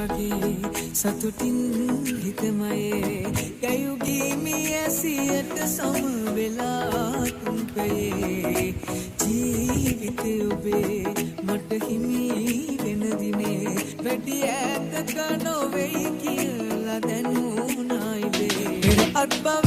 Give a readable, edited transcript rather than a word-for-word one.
වගේ සතුටින් හිතමයේ කයුගී මිය සියට සම වෙලා තුම්පයේ ජීවිතේ ඔබේ මට හිමි වෙන දිනේ වැඩි ඈතක නොවෙයි කියලා දැනුණායි වේ අත්බව